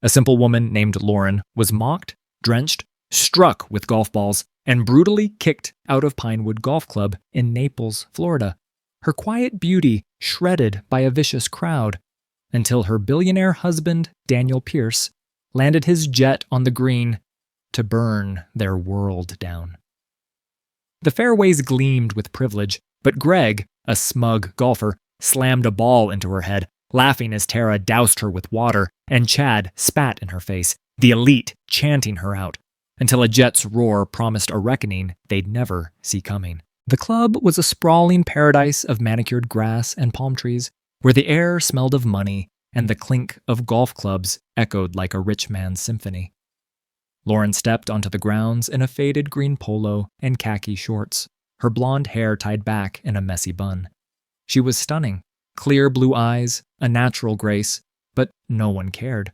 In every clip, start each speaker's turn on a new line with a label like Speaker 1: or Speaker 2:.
Speaker 1: A simple woman named Lauren was mocked, drenched, struck with golf balls, and brutally kicked out of Pinewood Golf Club in Naples, Florida. Her quiet beauty shredded by a vicious crowd, until her billionaire husband, Daniel Pierce, landed his jet on the green to burn their world down. The fairways gleamed with privilege, but Greg, a smug golfer, slammed a ball into her head, laughing as Tara doused her with water, and Chad spat in her face, the elite chanting her out, until a jet's roar promised a reckoning they'd never see coming. The club was a sprawling paradise of manicured grass and palm trees, where the air smelled of money and the clink of golf clubs echoed like a rich man's symphony. Lauren stepped onto the grounds in a faded green polo and khaki shorts, her blonde hair tied back in a messy bun. She was stunning, clear blue eyes, a natural grace, but no one cared.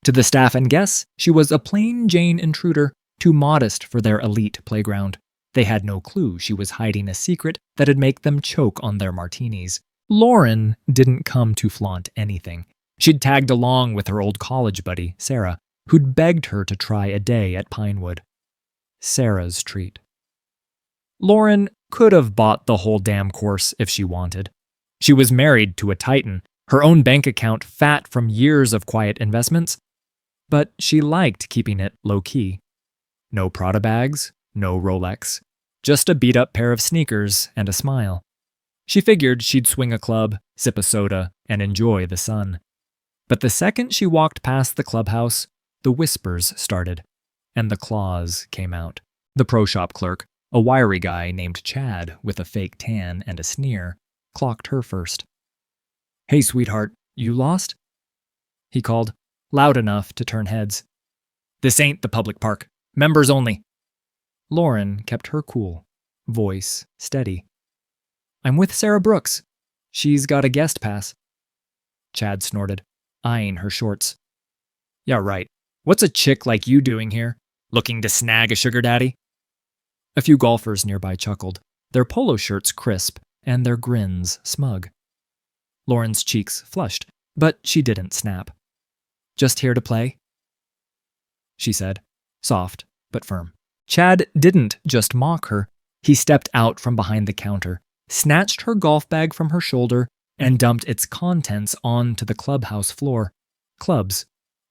Speaker 1: To the staff and guests, she was a plain Jane intruder, too modest for their elite playground. They had no clue she was hiding a secret that'd make them choke on their martinis. Lauren didn't come to flaunt anything. She'd tagged along with her old college buddy, Sarah, who'd begged her to try a day at Pinewood. Sarah's treat. Lauren could have bought the whole damn course if she wanted. She was married to a titan, her own bank account fat from years of quiet investments, but she liked keeping it low-key. No Prada bags, no Rolex, just a beat-up pair of sneakers and a smile. She figured she'd swing a club, sip a soda, and enjoy the sun. But the second she walked past the clubhouse, the whispers started, and the claws came out. The pro shop clerk, a wiry guy named Chad with a fake tan and a sneer, clocked her first. "Hey, sweetheart, you lost?" he called, loud enough to turn heads. "This ain't the public park. Members only." Lauren kept her cool, voice steady. "I'm with Sarah Brooks. She's got a guest pass." Chad snorted, eyeing her shorts. "Yeah, right. What's a chick like you doing here? Looking to snag a sugar daddy?" A few golfers nearby chuckled, their polo shirts crisp and their grins smug. Lauren's cheeks flushed, but she didn't snap. "Just here to play?" she said, soft but firm. Chad didn't just mock her. He stepped out from behind the counter, snatched her golf bag from her shoulder, and dumped its contents onto the clubhouse floor. Clubs,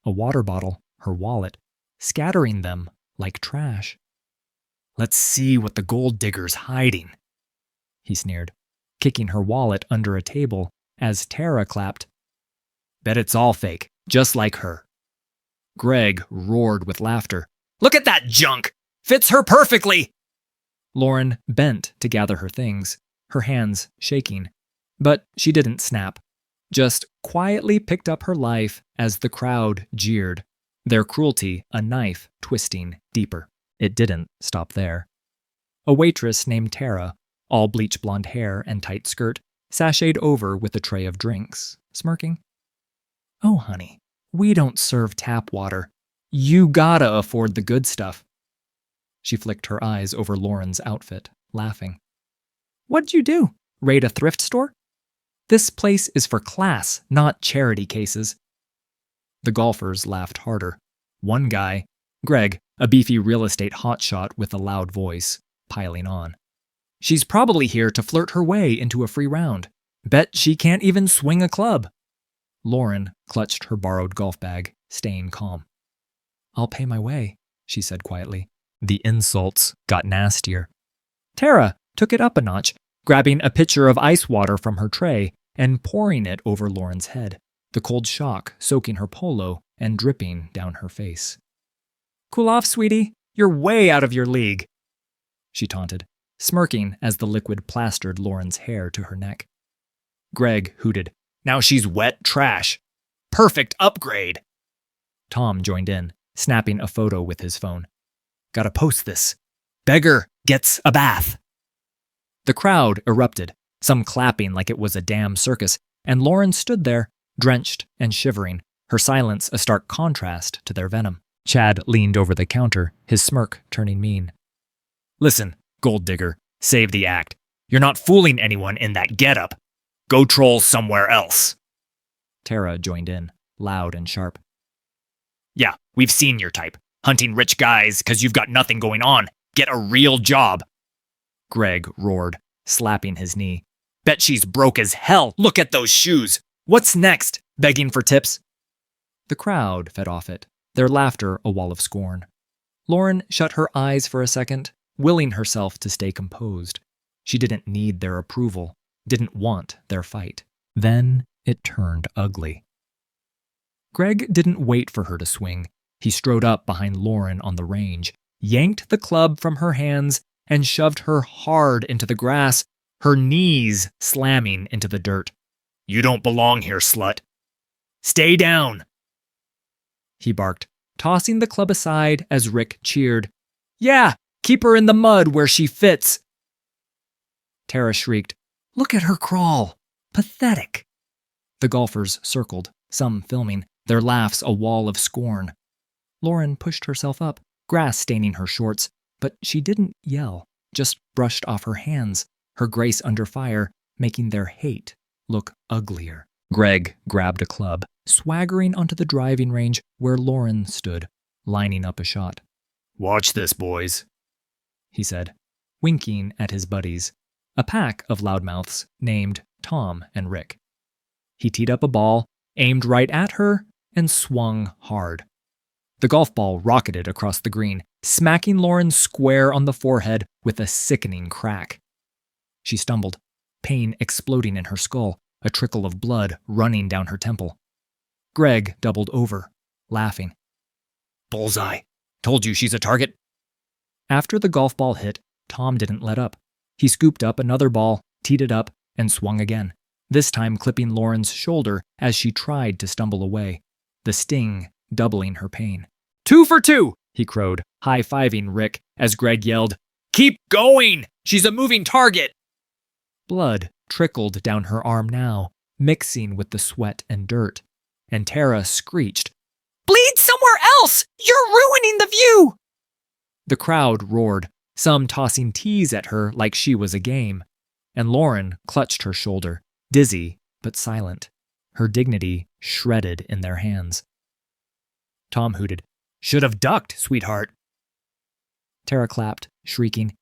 Speaker 1: a water bottle, her wallet, scattering them like trash. "Let's see what the gold digger's hiding," he sneered, kicking her wallet under a table as Tara clapped. "Bet it's all fake, just like her." Greg roared with laughter. "Look at that junk! Fits her perfectly!" Lauren bent to gather her things, her hands shaking, but she didn't snap, just quietly picked up her life as the crowd jeered, their cruelty a knife twisting deeper. It didn't stop there. A waitress named Tara, all bleach blonde hair and tight skirt, sashayed over with a tray of drinks, smirking. "Oh, honey, we don't serve tap water. You gotta afford the good stuff." She flicked her eyes over Lauren's outfit, laughing. "What'd you do? Raid a thrift store? This place is for class, not charity cases." The golfers laughed harder. One guy, Greg, a beefy real estate hotshot with a loud voice, piling on. "She's probably here to flirt her way into a free round. Bet she can't even swing a club." Lauren clutched her borrowed golf bag, staying calm. "I'll pay my way," she said quietly. The insults got nastier. Tara took it up a notch, grabbing a pitcher of ice water from her tray and pouring it over Lauren's head, the cold shock soaking her polo and dripping down her face. "Cool off, sweetie. You're way out of your league," she taunted, smirking as the liquid plastered Lauren's hair to her neck. Greg hooted, "Now she's wet trash. Perfect upgrade." Tom joined in, snapping a photo with his phone. "Gotta post this. Beggar gets a bath." The crowd erupted, some clapping like it was a damn circus, and Lauren stood there, drenched and shivering, her silence a stark contrast to their venom. Chad leaned over the counter, his smirk turning mean. "Listen, gold digger, save the act. You're not fooling anyone in that getup. Go troll somewhere else." Tara joined in, loud and sharp. Yeah, we've seen your type. Hunting rich guys because you've got nothing going on. Get a real job. Greg roared, slapping his knee. Bet she's broke as hell. Look at those shoes. What's next? Begging for tips? The crowd fed off it, their laughter a wall of scorn. Lauren shut her eyes for a second, willing herself to stay composed. She didn't need their approval, didn't want their fight. Then it turned ugly. Greg didn't wait for her to swing. He strode up behind Lauren on the range, yanked the club from her hands, and shoved her hard into the grass, her knees slamming into the dirt. You don't belong here, slut. Stay down, he barked, tossing the club aside as Rick cheered. Yeah, keep her in the mud where she fits. Tara shrieked, Look at her crawl. Pathetic. The golfers circled, some filming, their laughs a wall of scorn. Lauren pushed herself up, grass staining her shorts, but she didn't yell, just brushed off her hands, her grace under fire, making their hate look uglier. Greg grabbed a club, swaggering onto the driving range where Lauren stood, lining up a shot. Watch this, boys, he said, winking at his buddies, a pack of loudmouths named Tom and Rick. He teed up a ball, aimed right at her, and swung hard. The golf ball rocketed across the green, smacking Lauren square on the forehead with a sickening crack. She stumbled, pain exploding in her skull, a trickle of blood running down her temple. Greg doubled over, laughing. Bullseye. Told you she's a target. After the golf ball hit, Tom didn't let up. He scooped up another ball, teed it up, and swung again, this time clipping Lauren's shoulder as she tried to stumble away, the sting doubling her pain. 2 for 2, he crowed, high-fiving Rick as Greg yelled, Keep going! She's a moving target! Blood trickled down her arm now, mixing with the sweat and dirt, and Tara screeched, Bleed somewhere else! You're ruining the view! The crowd roared, some tossing teas at her like she was a game, and Lauren clutched her shoulder, dizzy but silent, her dignity shredded in their hands. Tom hooted, Should have ducked, sweetheart. Tara clapped, shrieking,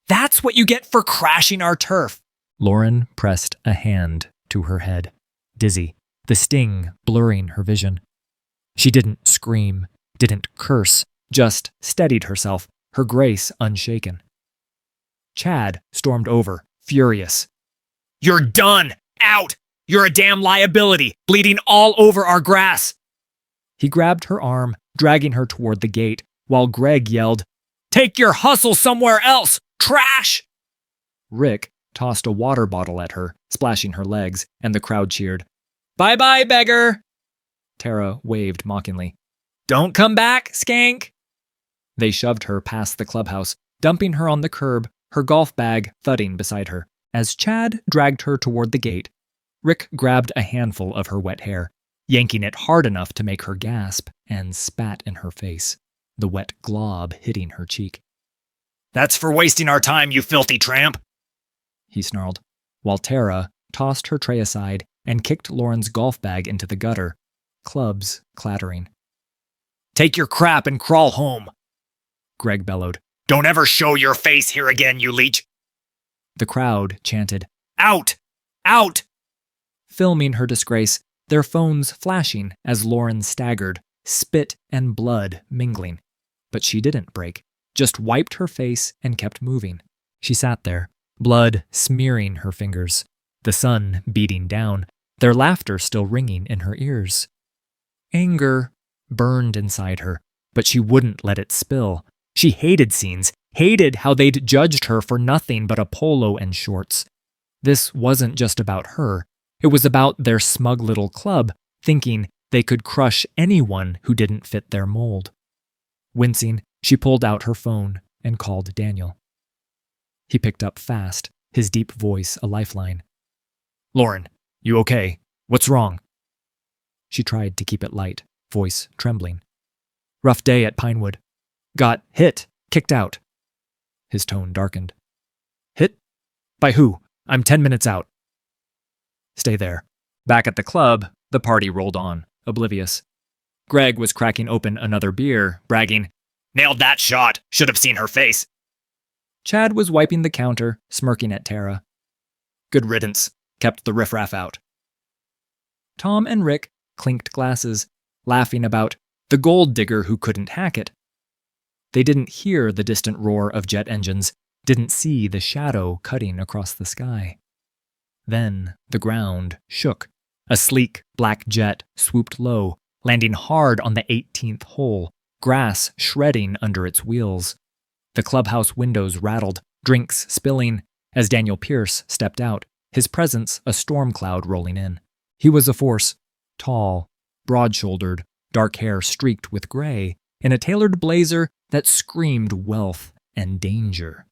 Speaker 1: That's what you get for crashing our turf! Lauren pressed a hand to her head, dizzy, the sting blurring her vision. She didn't scream, didn't curse, just steadied herself, her grace unshaken. Chad stormed over, furious. You're done! Out! You're a damn liability, bleeding all over our grass! He grabbed her arm, dragging her toward the gate, while Greg yelled, Take your hustle somewhere else! Trash! Rick tossed a water bottle at her, splashing her legs, and the crowd cheered. Bye-bye, beggar! Tara waved mockingly. Don't come back, skank! They shoved her past the clubhouse, dumping her on the curb, her golf bag thudding beside her. As Chad dragged her toward the gate, Rick grabbed a handful of her wet hair, yanking it hard enough to make her gasp, and spat in her face, the wet glob hitting her cheek. That's for wasting our time, you filthy tramp! He snarled, while Tara tossed her tray aside and kicked Lauren's golf bag into the gutter, clubs clattering. Take your crap and crawl home, Greg bellowed. Don't ever show your face here again, you leech! The crowd chanted, Out! Out! Filming her disgrace, their phones flashing as Lauren staggered, spit and blood mingling. But she didn't break, just wiped her face and kept moving. She sat there, blood smearing her fingers, the sun beating down, their laughter still ringing in her ears. Anger burned inside her, but she wouldn't let it spill. She hated scenes, hated how they'd judged her for nothing but a polo and shorts. This wasn't just about her. It was about their smug little club, thinking they could crush anyone who didn't fit their mold. Wincing, she pulled out her phone and called Daniel. He picked up fast, his deep voice a lifeline. Lauren, you okay? What's wrong? She tried to keep it light, voice trembling. Rough day at Pinewood. Got hit, kicked out. His tone darkened. Hit? By who? I'm 10 minutes out. Stay there. Back at the club, the party rolled on, oblivious. Greg was cracking open another beer, bragging, "Nailed that shot. Should have seen her face." Chad was wiping the counter, smirking at Tara. "Good riddance. Kept the riffraff out." Tom and Rick clinked glasses, laughing about the gold digger who couldn't hack it. They didn't hear the distant roar of jet engines, didn't see the shadow cutting across the sky. Then the ground shook. A sleek black jet swooped low, landing hard on the 18th hole, grass shredding under its wheels. The clubhouse windows rattled, drinks spilling, as Daniel Pierce stepped out, his presence a storm cloud rolling in. He was a force, tall, broad-shouldered, dark hair streaked with gray, in a tailored blazer that screamed wealth and danger.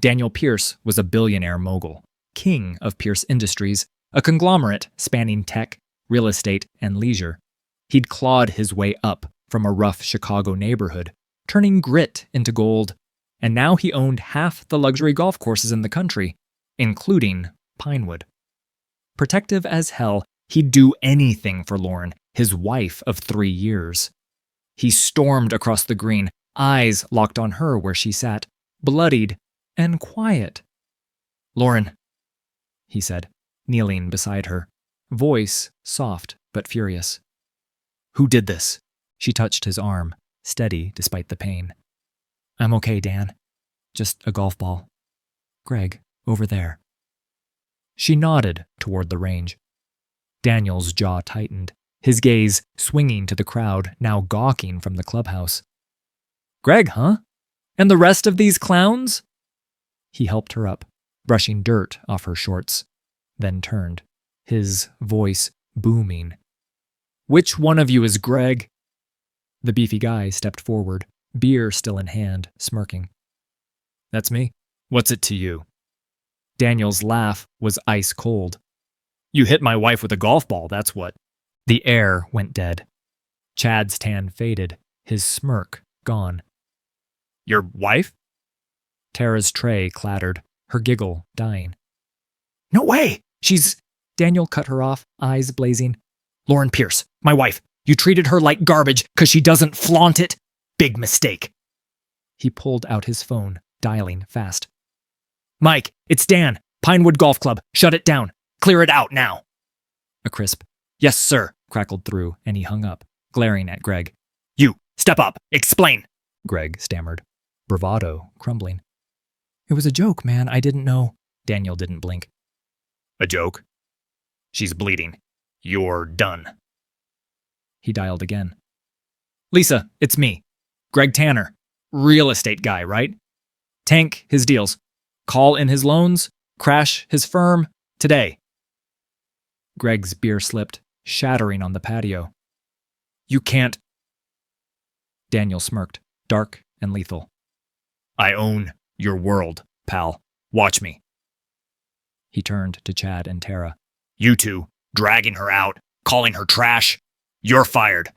Speaker 1: Daniel Pierce was a billionaire mogul, king of Pierce Industries, a conglomerate spanning tech, real estate, and leisure. He'd clawed his way up from a rough Chicago neighborhood, turning grit into gold, and now he owned half the luxury golf courses in the country, including Pinewood. Protective as hell, he'd do anything for Lauren, his wife of 3 years. He stormed across the green, eyes locked on her where she sat, bloodied and quiet. "Lauren," he said, kneeling beside her, voice soft but furious. "Who did this?" She touched his arm, steady despite the pain. "I'm okay, Dan. Just a golf ball. Greg, over there." She nodded toward the range. Daniel's jaw tightened, his gaze swinging to the crowd now gawking from the clubhouse. "Greg, huh? And the rest of these clowns?" He helped her up, brushing dirt off her shorts, then turned, his voice booming. "Which one of you is Greg?" The beefy guy stepped forward, beer still in hand, smirking. "That's me. What's it to you?" Daniel's laugh was ice cold. "You hit my wife with a golf ball, that's what." The air went dead. Chad's tan faded, his smirk gone. "Your wife?" Tara's tray clattered, her giggle dying. "No way! She's—" Daniel cut her off, eyes blazing. "Lauren Pierce, my wife. You treated her like garbage because she doesn't flaunt it? Big mistake." He pulled out his phone, dialing fast. "Mike, it's Dan. Pinewood Golf Club. Shut it down. Clear it out now." A crisp, "Yes, sir," crackled through, and he hung up, glaring at Greg. "You, step up. Explain," Greg stammered, bravado crumbling. "It was a joke, man. I didn't know." Daniel didn't blink. "A joke? She's bleeding. You're done." He dialed again. "Lisa, it's me. Greg Tanner. Real estate guy, right? Tank his deals. Call in his loans. Crash his firm. Today." Greg's beer slipped, shattering on the patio. "You can't." Daniel smirked, dark and lethal. "I own your world, pal. Watch me." He turned to Chad and Tara. "You two, dragging her out, calling her trash. You're fired.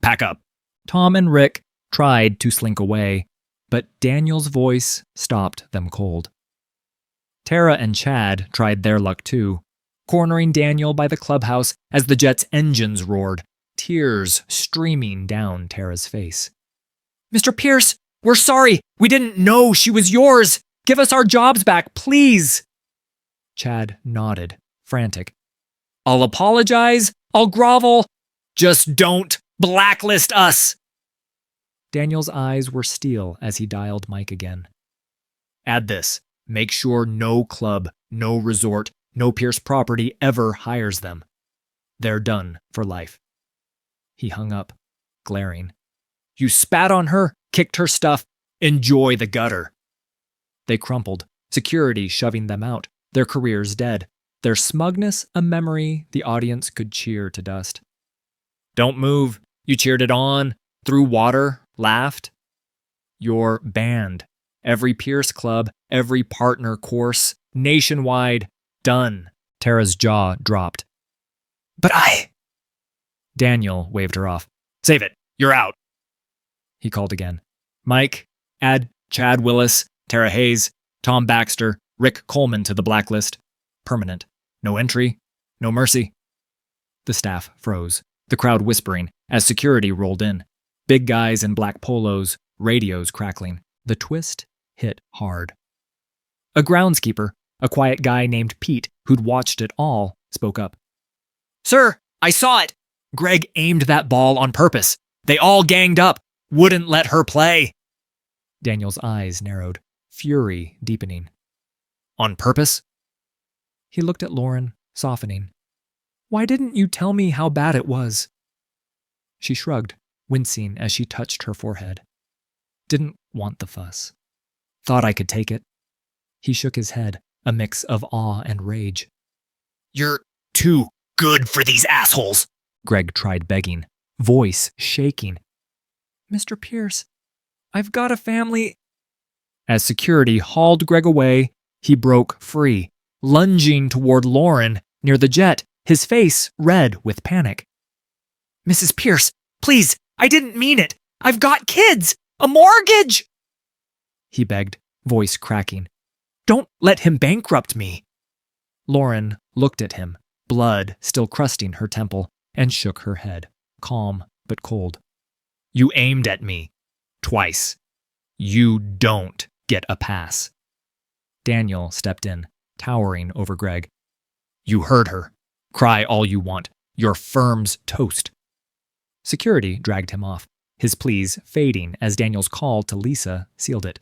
Speaker 1: Pack up." Tom and Rick tried to slink away, but Daniel's voice stopped them cold. Tara and Chad tried their luck too, cornering Daniel by the clubhouse as the jet's engines roared, tears streaming down Tara's face. "Mr. Pierce, we're sorry. We didn't know she was yours. Give us our jobs back, please." Chad nodded, frantic. "I'll apologize. I'll grovel. Just don't blacklist us." Daniel's eyes were steel as he dialed Mike again. "Add this. Make sure no club, no resort, no Pierce property ever hires them. They're done for life." He hung up, glaring. "You spat on her, kicked her stuff. Enjoy the gutter." They crumpled, security shoving them out, their careers dead, their smugness a memory the audience could cheer to dust. "Don't move. You cheered it on, threw water, laughed. You're banned. Every Pierce club, every partner course, nationwide, done." Tara's jaw dropped. "But I—" Daniel waved her off. "Save it. You're out." He called again. "Mike, add Chad Willis, Tara Hayes, Tom Baxter, Rick Coleman to the blacklist. Permanent. No entry, no mercy." The staff froze, the crowd whispering, as security rolled in. Big guys in black polos, radios crackling. The twist hit hard. A groundskeeper, a quiet guy named Pete, who'd watched it all, spoke up. "Sir, I saw it. Greg aimed that ball on purpose. They all ganged up. Wouldn't let her play." Daniel's eyes narrowed, fury deepening. "On purpose?" He looked at Lauren, softening. "Why didn't you tell me how bad it was?" She shrugged, wincing as she touched her forehead. "Didn't want the fuss. Thought I could take it." He shook his head, a mix of awe and rage. "You're too good for these assholes," Greg tried begging, voice shaking. "Mr. Pierce, I've got a family." As security hauled Greg away, he broke free, lunging toward Lauren near the jet, his face red with panic. "Mrs. Pierce, please, I didn't mean it. I've got kids, a mortgage," he begged, voice cracking. "Don't let him bankrupt me." Lauren looked at him, blood still crusting her temple, and shook her head, calm but cold. "You aimed at me. Twice. You don't get a pass." Daniel stepped in, towering over Greg. "You heard her. Cry all you want. Your firm's toast." Security dragged him off, his pleas fading as Daniel's call to Lisa sealed it.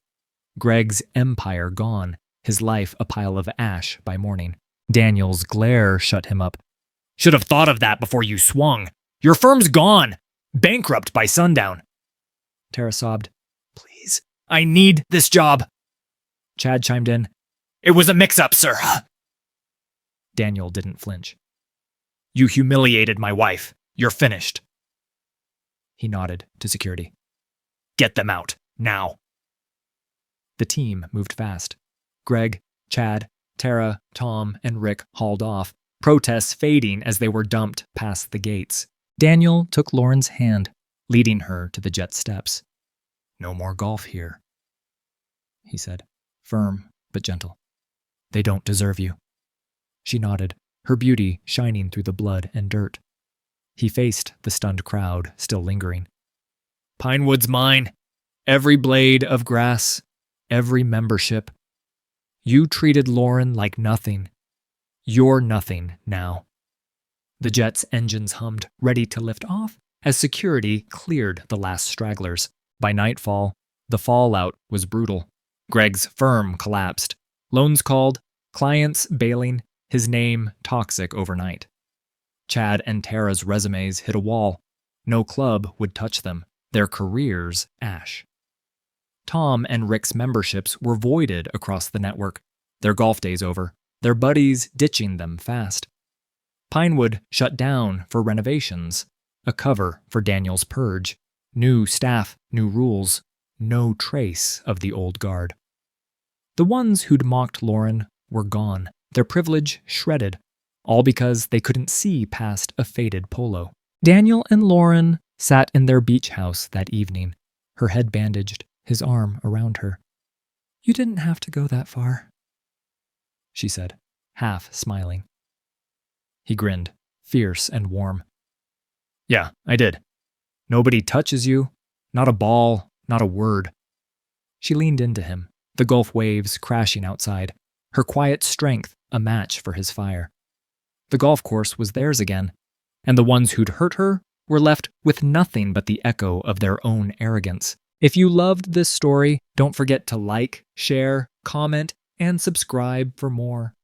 Speaker 1: Greg's empire gone, his life a pile of ash by morning. Daniel's glare shut him up. "Should have thought of that before you swung. Your firm's gone. Bankrupt by sundown." Tara sobbed. "Please, I need this job." Chad chimed in. "It was a mix-up, sir." Daniel didn't flinch. "You humiliated my wife. You're finished." He nodded to security. "Get them out, now." The team moved fast. Greg, Chad, Tara, Tom, and Rick hauled off, protests fading as they were dumped past the gates. Daniel took Lauren's hand, leading her to the jet steps. "No more golf here," he said, firm but gentle. "They don't deserve you." She nodded, her beauty shining through the blood and dirt. He faced the stunned crowd, still lingering. "Pinewood's mine. Every blade of grass, every membership. You treated Lauren like nothing. You're nothing now." The jet's engines hummed, ready to lift off, as security cleared the last stragglers. By nightfall, the fallout was brutal. Greg's firm collapsed. Loans called, clients bailing, his name toxic overnight. Chad and Tara's resumes hit a wall. No club would touch them, their careers ash. Tom and Rick's memberships were voided across the network, their golf days over, their buddies ditching them fast. Pinewood shut down for renovations, a cover for Daniel's purge. New staff, new rules, no trace of the old guard. The ones who'd mocked Lauren were gone, their privilege shredded, all because they couldn't see past a faded polo. Daniel and Lauren sat in their beach house that evening, her head bandaged, his arm around her. "You didn't have to go that far," she said, half smiling. He grinned, fierce and warm. "Yeah, I did. Nobody touches you. Not a ball, not a word." She leaned into him, the Gulf waves crashing outside, her quiet strength a match for his fire. The golf course was theirs again, and the ones who'd hurt her were left with nothing but the echo of their own arrogance. If you loved this story, don't forget to like, share, comment, and subscribe for more.